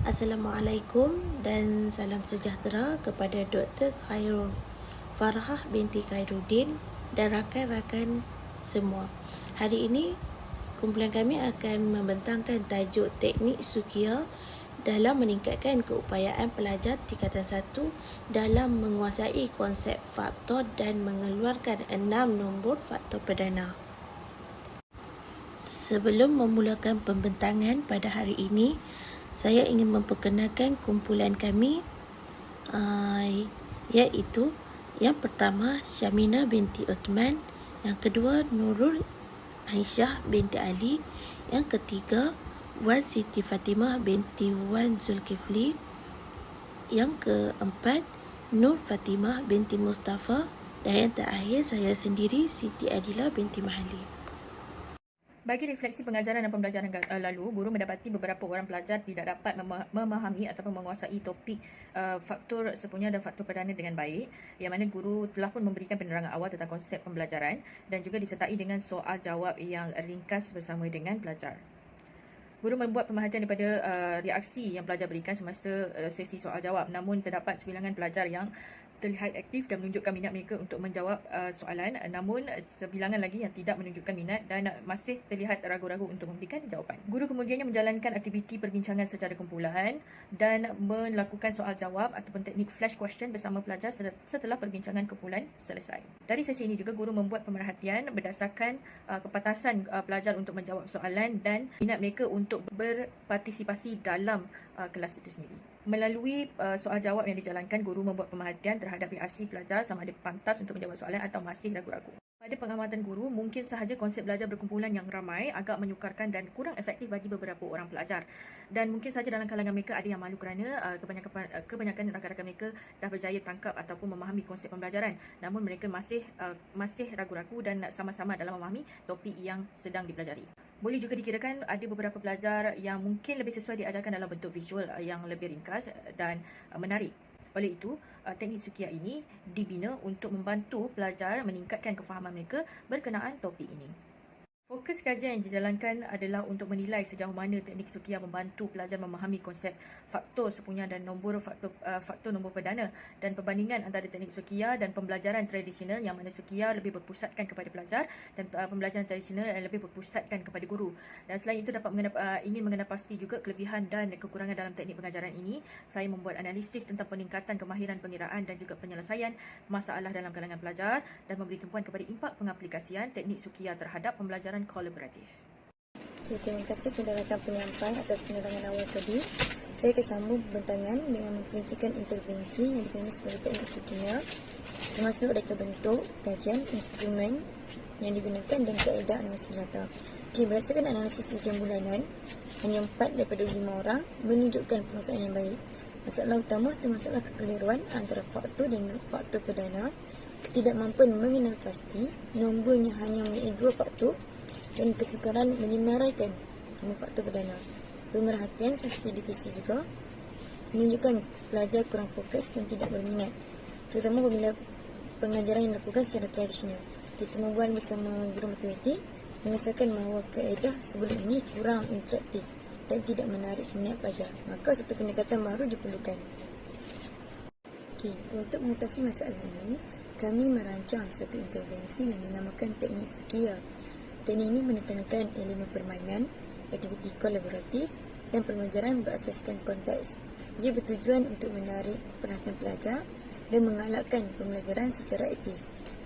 Assalamualaikum dan salam sejahtera kepada Dr. Khairul Farhah binti Khairuddin dan rakan-rakan semua. Hari ini, kumpulan kami akan membentangkan tajuk teknik Sukia dalam meningkatkan keupayaan pelajar tingkatan 1 dalam menguasai konsep faktor dan mengeluarkan 6 nombor faktor perdana. Sebelum memulakan pembentangan pada hari ini, saya ingin memperkenalkan kumpulan kami, iaitu yang pertama Syamina binti Uthman, yang kedua Nurul Aisyah binti Ali, yang ketiga Wan Siti Fatimah binti Wan Zulkifli, yang keempat Nur Fatimah binti Mustafa, dan yang terakhir saya sendiri Siti Adila binti Mahali. Bagi refleksi pengajaran dan pembelajaran lalu, guru mendapati beberapa orang pelajar tidak dapat memahami ataupun menguasai topik faktor sepunya dan faktor perdana dengan baik, yang mana guru telah pun memberikan penerangan awal tentang konsep pembelajaran dan juga disertai dengan soal jawab yang ringkas bersama dengan pelajar. Guru membuat pemerhatian daripada reaksi yang pelajar berikan semasa sesi soal jawab, namun terdapat sebilangan pelajar yang terlihat aktif dan menunjukkan minat mereka untuk menjawab soalan, namun sebilangan lagi yang tidak menunjukkan minat dan masih terlihat ragu-ragu untuk memberikan jawapan. Guru kemudiannya menjalankan aktiviti perbincangan secara kumpulan dan melakukan soal jawab ataupun teknik flash question bersama pelajar setelah perbincangan kumpulan selesai. Dari sesi ini juga guru membuat pemerhatian berdasarkan kepatasan pelajar untuk menjawab soalan dan minat mereka untuk berpartisipasi dalam kelas itu sendiri. Melalui soal jawab yang dijalankan, guru membuat pemerhatian terhadap reaksi pelajar sama ada pantas untuk menjawab soalan atau masih ragu-ragu. Pada pengamatan guru, mungkin sahaja konsep belajar berkumpulan yang ramai agak menyukarkan dan kurang efektif bagi beberapa orang pelajar. Dan mungkin sahaja dalam kalangan mereka ada yang malu kerana kebanyakan rakan-rakan mereka dah berjaya tangkap ataupun memahami konsep pembelajaran. Namun mereka masih ragu-ragu dan sama-sama dalam memahami topik yang sedang dipelajari. Boleh juga dikirakan ada beberapa pelajar yang mungkin lebih sesuai diajarkan dalam bentuk visual yang lebih ringkas dan menarik. Oleh itu, teknik Sukia ini dibina untuk membantu pelajar meningkatkan kefahaman mereka berkenaan topik ini. Fokus kajian yang dijalankan adalah untuk menilai sejauh mana teknik Sukia membantu pelajar memahami konsep faktor sepunya dan faktor nombor perdana, dan perbandingan antara teknik Sukia dan pembelajaran tradisional, yang mana Sukia lebih berpusatkan kepada pelajar dan pembelajaran tradisional yang lebih berpusatkan kepada guru. Dan selain itu ingin mengenal pasti juga kelebihan dan kekurangan dalam teknik pengajaran ini, saya membuat analisis tentang peningkatan kemahiran pengiraan dan juga penyelesaian masalah dalam kalangan pelajar dan memberi tumpuan kepada impak pengaplikasian teknik Sukia terhadap pembelajaran kolaboratif. Terima kasih kepada rakan penyampai atas penerangan awal tadi. Saya akan sambung pembentangan dengan memperincikan intervensi yang dikenali sebagai teknik Sukia, termasuk reka bentuk, kajian, instrumen yang digunakan dan kaedah analisis data. Berdasarkan analisis ujian bulanan, hanya 4 daripada 5 orang menunjukkan penguasaan yang baik. Masalah utama termasuklah kekeliruan antara faktor dan faktor perdana, ketidakmampuan mengenal pasti, nombornya hanya mempunyai 2 faktor, dan kesukaran menyenaraikan nombor faktor perdana. Pemerhatian spesifik divisi juga menunjukkan pelajar kurang fokus dan tidak berminat, terutama apabila pengajaran yang dilakukan secara tradisional. Ketemuan bersama guru matematik mengesahkan bahawa kaedah sebelum ini kurang interaktif dan tidak menarik minat pelajar, maka satu pendekatan baru diperlukan. Untuk mengatasi masalah ini, kami merancang satu intervensi yang dinamakan teknik Sukia. Teknik ini menekankan elemen permainan, aktiviti kolaboratif dan pembelajaran berasaskan konteks. Ia bertujuan untuk menarik perhatian pelajar dan mengalahkan pembelajaran secara aktif.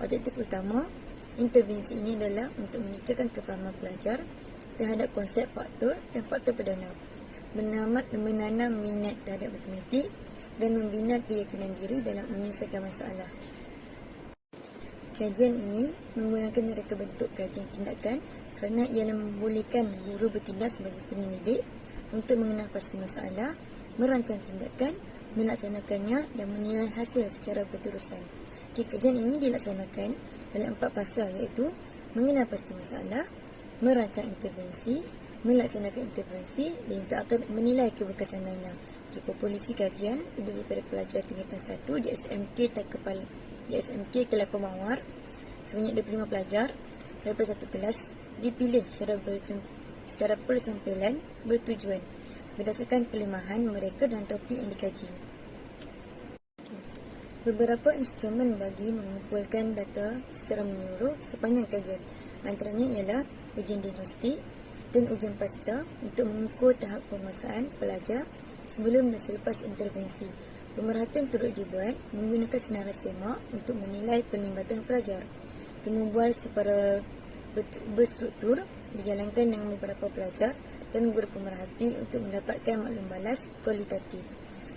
Objektif utama intervensi ini adalah untuk meningkatkan kefahaman pelajar terhadap konsep faktor dan faktor perdana, menanam minat terhadap matematik dan membina keyakinan diri dalam menyelesaikan masalah. Kajian ini menggunakan reka bentuk kajian tindakan kerana ia membolehkan guru bertindak sebagai penyelidik untuk mengenal pasti masalah, merancang tindakan, melaksanakannya dan menilai hasil secara berterusan. Kajian ini dilaksanakan dalam 4 fasa, iaitu mengenal pasti masalah, merancang intervensi, melaksanakan intervensi dan yang terakhir menilai keberkesanannya. Populasi kajian terdiri daripada pelajar tingkatan 1 di SMK Kelapa Mawar sebanyak 25 pelajar daripada satu kelas dipilih secara persampilan bertujuan berdasarkan kelemahan mereka dan topik yang dikaji. Beberapa instrumen bagi mengumpulkan data secara menyeluruh sepanjang kajian, antaranya ialah ujian diagnostik dan ujian pasca untuk mengukur tahap penguasaan pelajar sebelum dan selepas intervensi. Pemerhatian turut dibuat menggunakan senarai semak untuk menilai pelibatan pelajar. Temu bual secara berstruktur dijalankan dengan beberapa pelajar dan guru pemerhati untuk mendapatkan maklum balas kualitatif.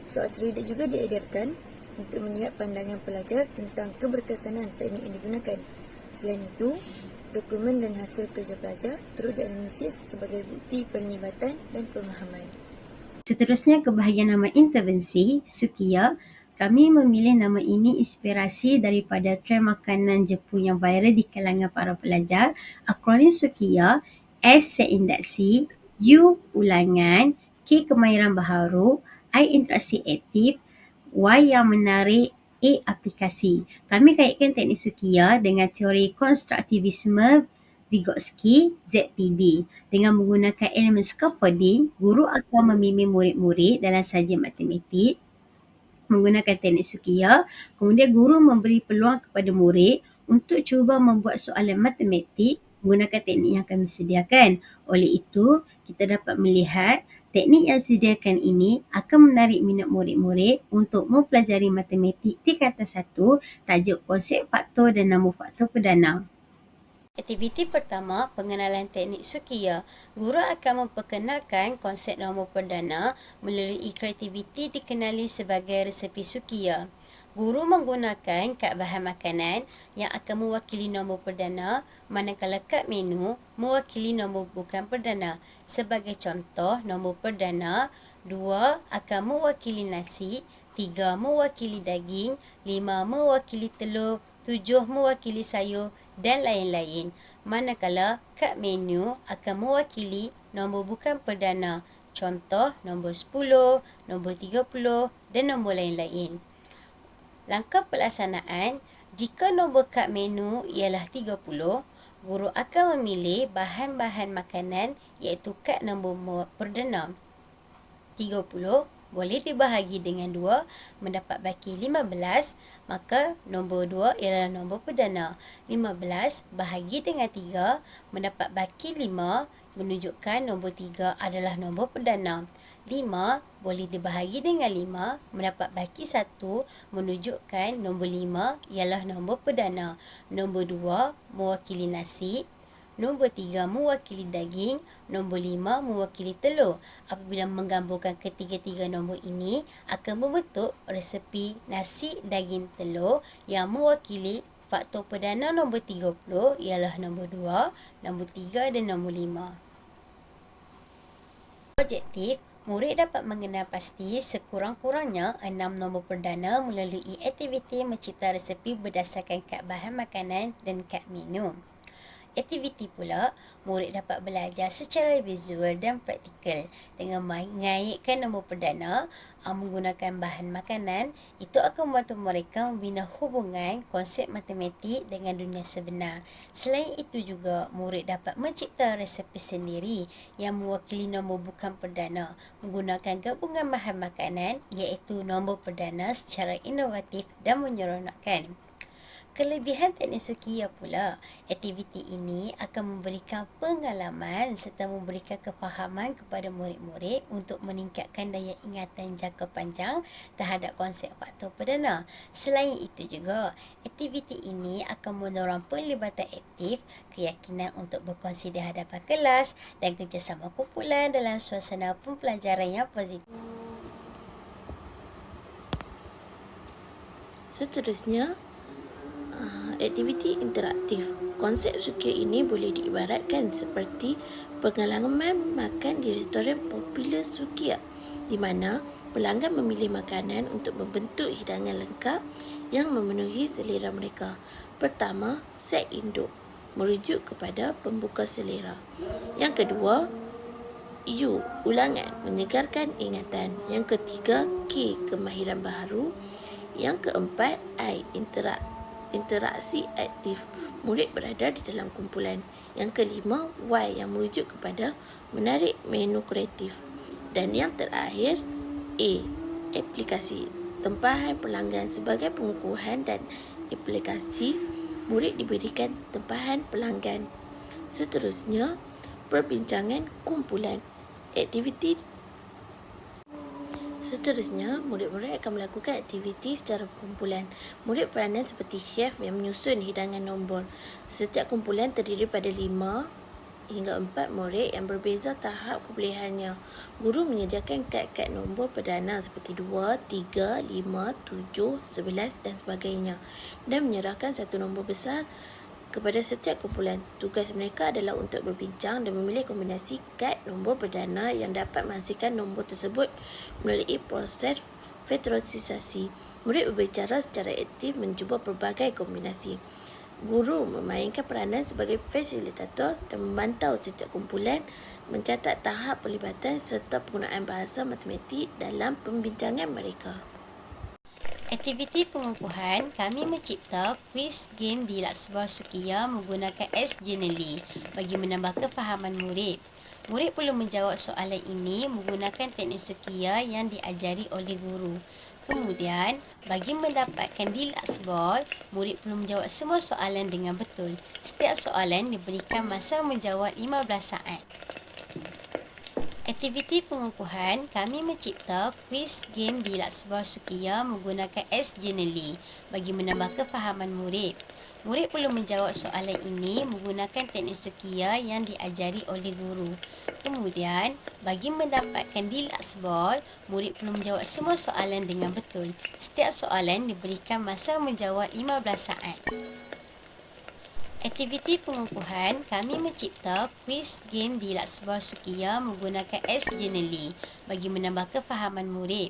Soal seridik juga diedarkan untuk melihat pandangan pelajar tentang keberkesanan teknik yang digunakan. Selain itu, dokumen dan hasil kerja pelajar turut dianalisis sebagai bukti pelibatan dan pemahaman. Seterusnya, kebahagiaan nama intervensi, Sukiya. Kami memilih nama ini inspirasi daripada trend makanan Jepun yang viral di kalangan para pelajar. Akronim Sukiya, S seindaksi, U ulangan, K kemahiran baharu, I interaksi aktif, Y yang menarik, A aplikasi. Kami kaitkan teknik Sukiya dengan teori konstruktivisme Vygotsky, ZPB. Dengan menggunakan elemen scaffolding, guru akan membimbing murid-murid dalam sajian matematik menggunakan teknik Sukiya. Kemudian guru memberi peluang kepada murid untuk cuba membuat soalan matematik menggunakan teknik yang kami sediakan. Oleh itu, kita dapat melihat teknik yang disediakan ini akan menarik minat murid-murid untuk mempelajari matematik tingkatan 1, tajuk konsep faktor dan nama faktor perdana. Aktiviti pertama, pengenalan teknik Sukiya. Guru akan memperkenalkan konsep nombor perdana melalui kreativiti dikenali sebagai resepi Sukiya. Guru menggunakan kad bahan makanan yang akan mewakili nombor perdana, manakala kad menu mewakili nombor bukan perdana. Sebagai contoh, nombor perdana 2 akan mewakili nasi, 3 mewakili daging, 5 mewakili telur, 7 mewakili sayur dan lain-lain. Manakala kad menu akan mewakili nombor bukan perdana. Contoh, nombor 10, nombor 30 dan nombor lain-lain. Langkah pelaksanaan, jika nombor kad menu ialah 30, guru akan memilih bahan-bahan makanan iaitu kad nombor perdana. 30 boleh dibahagi dengan 2 mendapat baki 15, maka nombor 2 ialah nombor perdana. 15 bahagi dengan 3 mendapat baki 5 menunjukkan nombor 3 adalah nombor perdana. 5 boleh dibahagi dengan 5 mendapat baki 1 menunjukkan nombor 5 ialah nombor perdana. Nombor 2 mewakili nasi, nombor 3 mewakili daging, nombor 5 mewakili telur. Apabila menggabungkan ketiga-tiga nombor ini akan membentuk resepi nasi, daging, telur yang mewakili faktor perdana nombor 30 ialah nombor 2, nombor 3 dan nombor 5. Objektif, murid dapat mengenal pasti sekurang-kurangnya 6 nombor perdana melalui aktiviti mencipta resepi berdasarkan kad bahan makanan dan kad menu. Aktiviti pula, murid dapat belajar secara visual dan praktikal dengan mengaitkan nombor perdana menggunakan bahan makanan. Itu akan membantu mereka membina hubungan konsep matematik dengan dunia sebenar. Selain itu juga, murid dapat mencipta resepi sendiri yang mewakili nombor bukan perdana menggunakan gabungan bahan makanan iaitu nombor perdana secara inovatif dan menyeronokkan. Kelebihan teknik Sukiya pula, aktiviti ini akan memberikan pengalaman serta memberikan kefahaman kepada murid-murid untuk meningkatkan daya ingatan jangka panjang terhadap konsep faktor perdana. Selain itu juga, aktiviti ini akan mendorong pelibatan aktif, keyakinan untuk berkongsi di hadapan kelas dan kerjasama kumpulan dalam suasana pembelajaran yang positif. Seterusnya, aktiviti interaktif. Konsep Sukiya ini boleh diibaratkan seperti pengalaman makan di restoran popular Sukiya, di mana pelanggan memilih makanan untuk membentuk hidangan lengkap yang memenuhi selera mereka. Pertama, set induk, merujuk kepada pembuka selera. Yang kedua, U, ulangan, menyegarkan ingatan. Yang ketiga, K, kemahiran baharu. Yang keempat, I, interaksi aktif, murid berada di dalam kumpulan. Yang kelima, Y, yang merujuk kepada menarik menu kreatif. Dan yang terakhir, A. Aplikasi. Tempahan pelanggan. Sebagai pengukuhan dan aplikasi, murid diberikan tempahan pelanggan. Seterusnya, perbincangan kumpulan. Aktiviti Seterusnya, murid-murid akan melakukan aktiviti secara kumpulan. Murid peranan seperti chef yang menyusun hidangan nombor. Setiap kumpulan terdiri pada 5 hingga 4 murid yang berbeza tahap kebolehannya. Guru menyediakan kad-kad nombor perdana seperti 2, 3, 5, 7, 11 dan sebagainya dan menyerahkan satu nombor besar kepada setiap kumpulan. Tugas mereka adalah untuk berbincang dan memilih kombinasi kad nombor perdana yang dapat menghasilkan nombor tersebut melalui proses faktorisasi. Murid berbicara secara aktif mencuba pelbagai kombinasi. Guru memainkan peranan sebagai fasilitator dan memantau setiap kumpulan, mencatat tahap pelibatan serta penggunaan bahasa matematik dalam pembincangan mereka. Aktiviti pengukuhan, kami mencipta kuis game di Laksbar Sukiya menggunakan S-Journaly bagi menambah kefahaman murid. Murid perlu menjawab soalan ini menggunakan teknik Sukiya yang diajari oleh guru. Kemudian, bagi mendapatkan di Laksbar, murid perlu menjawab semua soalan dengan betul. Setiap soalan diberikan masa menjawab 15 saat. Aktiviti pengukuhan, kami mencipta kuis game di Laksbar Sukiya menggunakan S-Journaly bagi menambah kefahaman murid. Murid perlu menjawab soalan ini menggunakan teknik Sukiya yang diajari oleh guru. Kemudian, bagi mendapatkan di Laksbar, murid perlu menjawab semua soalan dengan betul. Setiap soalan diberikan masa menjawab 15 saat. Aktiviti pengukuhan, kami mencipta kuis game di Laksbar Sukiya menggunakan S-Journaly bagi menambah kefahaman murid.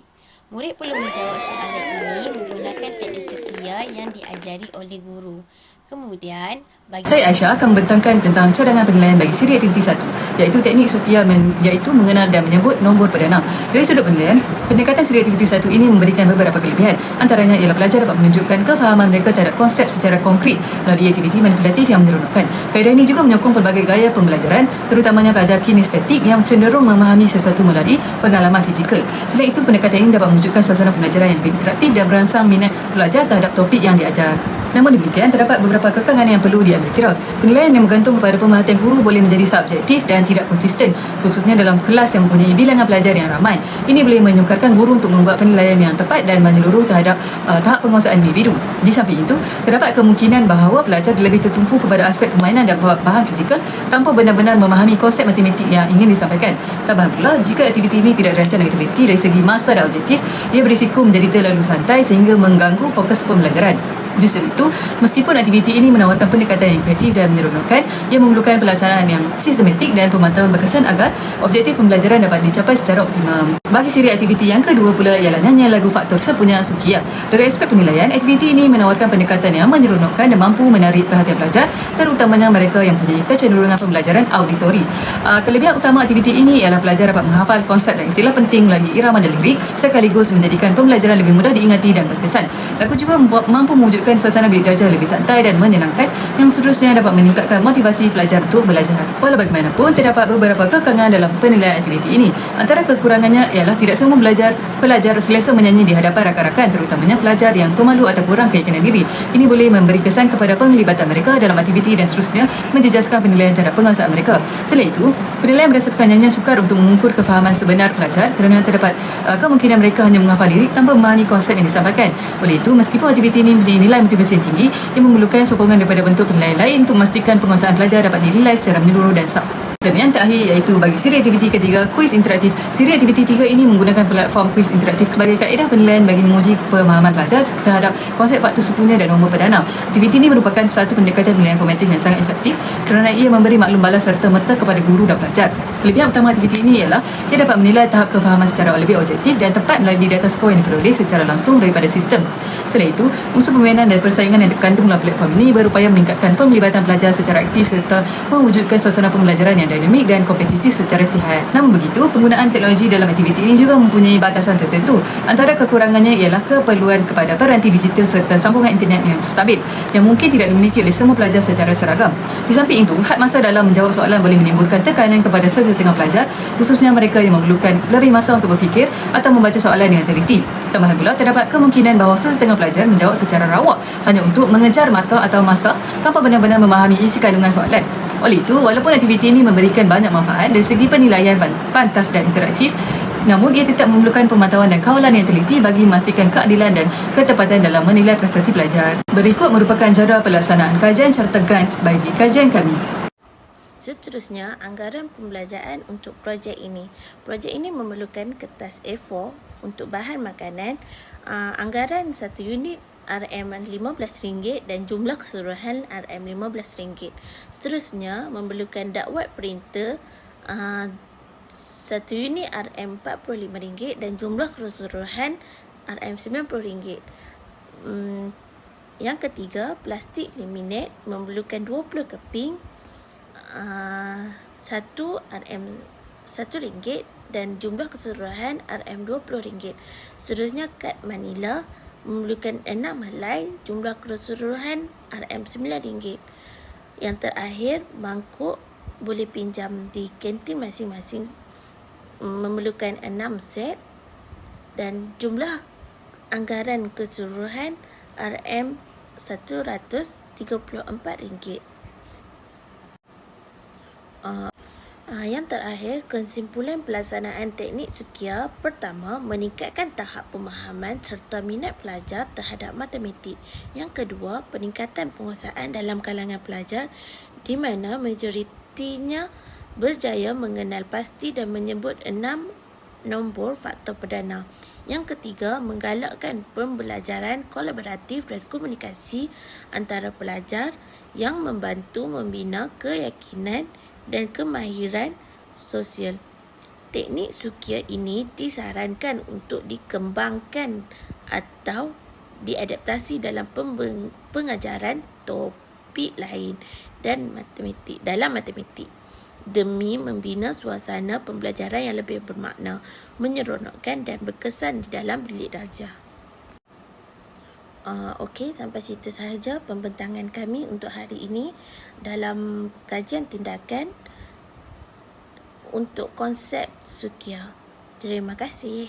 Murid perlu menjawab soalan ini menggunakan teknik Sukiya yang diajari oleh guru. Kemudian, Saya Aisyah akan membentangkan tentang cadangan penilaian bagi siri aktiviti 1, iaitu teknik Sukiya iaitu mengenal dan menyebut nombor perdana. Dari sudut penilaian, pendekatan siri aktiviti 1 ini memberikan beberapa kelebihan. Antaranya ialah pelajar dapat menunjukkan kefahaman mereka terhadap konsep secara konkret melalui aktiviti manipulatif yang menyeronokkan. Kaedah ini juga menyokong pelbagai gaya pembelajaran, terutamanya pelajar kinestetik yang cenderung memahami sesuatu melalui pengalaman fizikal. Selain itu, pendekatan ini dapat menunjukkan suasana pembelajaran yang lebih interaktif dan merangsang minat pelajar terhadap topik yang diajar. Namun demikian, terdapat beberapa kekangan yang perlu diambil kira. Penilaian yang bergantung kepada pemerhatian guru boleh menjadi subjektif dan tidak konsisten, khususnya dalam kelas yang mempunyai bilangan pelajar yang ramai. Ini boleh menyukarkan guru untuk membuat penilaian yang tepat dan menyeluruh terhadap tahap penguasaan individu. Di samping itu, terdapat kemungkinan bahawa pelajar lebih tertumpu kepada aspek permainan dan bahan fizikal tanpa benar-benar memahami konsep matematik yang ingin disampaikan. Tambahan pula, jika aktiviti ini tidak dirancang dengan teliti dari segi masa dan objektif, ia berisiko menjadi terlalu santai sehingga mengganggu fokus pembelajaran. Justru itu, meskipun aktiviti ini menawarkan pendekatan yang kreatif dan menyeronokkan, ia memerlukan pelaksanaan yang sistematik dan pemantauan berkesan agar objektif pembelajaran dapat dicapai secara optimum. Bagi siri aktiviti yang kedua pula ialah nyanyian lagu faktor sepunya Sukiya. Dari aspek penilaian, aktiviti ini menawarkan pendekatan yang menyeronokkan dan mampu menarik perhatian pelajar, terutamanya mereka yang mempunyai kecenderungan pembelajaran auditori. Kelebihan utama aktiviti ini ialah pelajar dapat menghafal konsep dan istilah penting melalui irama dan lirik, sekaligus menjadikan pembelajaran lebih mudah diingati dan berkesan. Lagu juga mampu mewujudkan suasana bilik belajar lebih santai dan menyenangkan, yang seterusnya dapat meningkatkan motivasi pelajar untuk belajar. Walau bagaimanapun, terdapat beberapa kekangan dalam penilaian aktiviti ini. Antara kekurangannya ialah tidak semua pelajar selesa menyanyi di hadapan rakan-rakan, terutamanya pelajar yang pemalu atau kurang keyakinan diri. Ini boleh memberi kesan kepada penglibatan mereka dalam aktiviti dan seterusnya menjejaskan penilaian terhadap penguasaan mereka. Selain itu, penilaian berdasarkan nyanyian sukar untuk mengukur kefahaman sebenar pelajar kerana terdapat kemungkinan mereka hanya menghafal lirik tanpa memahami konsep yang disampaikan. Oleh itu, meskipun aktiviti ini mempunyai nilai motivasi yang tinggi, ia memerlukan sokongan daripada bentuk penilaian lain untuk memastikan penguasaan pelajar dapat dinilai secara menyeluruh dan sah. Dan yang terakhir iaitu bagi siri aktiviti ketiga, kuis interaktif. Siri aktiviti 3 ini menggunakan platform kuis interaktif sebagai kaedah penilaian bagi menguji pemahaman pelajar terhadap konsep faktor sepunya dan nombor perdana. Aktiviti ini merupakan satu pendekatan penilaian formatif yang sangat efektif kerana ia memberi maklum balas serta merta kepada guru dan pelajar. Kelebihan utama aktiviti ini ialah ia dapat menilai tahap kefahaman secara lebih objektif dan tepat melalui data skor yang diperoleh secara langsung daripada sistem. Selain itu, unsur permainan dan persaingan yang terkandung dalam platform ini berupaya meningkatkan penglibatan pelajar secara aktif serta mewujudkan suasana pembelajaran yang dinamik dan kompetitif secara sihat. Namun begitu, penggunaan teknologi dalam aktiviti ini juga mempunyai batasan tertentu. Antara kekurangannya ialah keperluan kepada peranti digital serta sambungan internet yang stabil yang mungkin tidak dimiliki oleh semua pelajar secara seragam. Di samping itu, had masa dalam menjawab soalan boleh menimbulkan tekanan kepada sesetengah pelajar, khususnya mereka yang memerlukan lebih masa untuk berfikir atau membaca soalan dengan teliti. Tambahan pula, terdapat kemungkinan bahawa sesetengah pelajar menjawab secara rawak hanya untuk mengejar markah atau masa tanpa benar-benar memahami isi kandungan soalan. Oleh itu, walaupun aktiviti ini memberikan banyak manfaat dari segi penilaian pantas dan interaktif, namun ia tetap memerlukan pemantauan dan kawalan yang teliti bagi memastikan keadilan dan ketepatan dalam menilai prestasi pelajar. Berikut merupakan jadual pelaksanaan kajian carta grant bagi kajian kami. Seterusnya, anggaran pembelajaran untuk projek ini. Projek ini memerlukan kertas A4 untuk bahan makanan, anggaran 1 unit RM15 dan jumlah keseluruhan RM15. Seterusnya, memerlukan dakwat printer 1 unit RM45 dan jumlah keseluruhan RM90. Yang ketiga, plastik laminate memerlukan 20 keping, 1 RM1 dan jumlah keseluruhan RM20. Seterusnya, kad Manila memerlukan 6 helai, jumlah keseluruhan RM9. Yang terakhir, mangkuk boleh pinjam di kantin masing-masing memerlukan 6 set dan jumlah anggaran keseluruhan RM134. Yang terakhir, kesimpulan pelaksanaan teknik Sukia. Pertama, meningkatkan tahap pemahaman serta minat pelajar terhadap matematik. Yang kedua, peningkatan penguasaan dalam kalangan pelajar di mana majoritinya berjaya mengenal pasti dan menyebut 6 nombor faktor perdana. Yang ketiga, menggalakkan pembelajaran kolaboratif dan komunikasi antara pelajar yang membantu membina keyakinan dan kemahiran sosial. Teknik Sukia ini disarankan untuk dikembangkan atau diadaptasi dalam pengajaran topik lain dan dalam matematik demi membina suasana pembelajaran yang lebih bermakna, menyeronokkan dan berkesan di dalam bilik darjah. Okey, sampai situ sahaja pembentangan kami untuk hari ini dalam kajian tindakan untuk konsep Sukia. Terima kasih.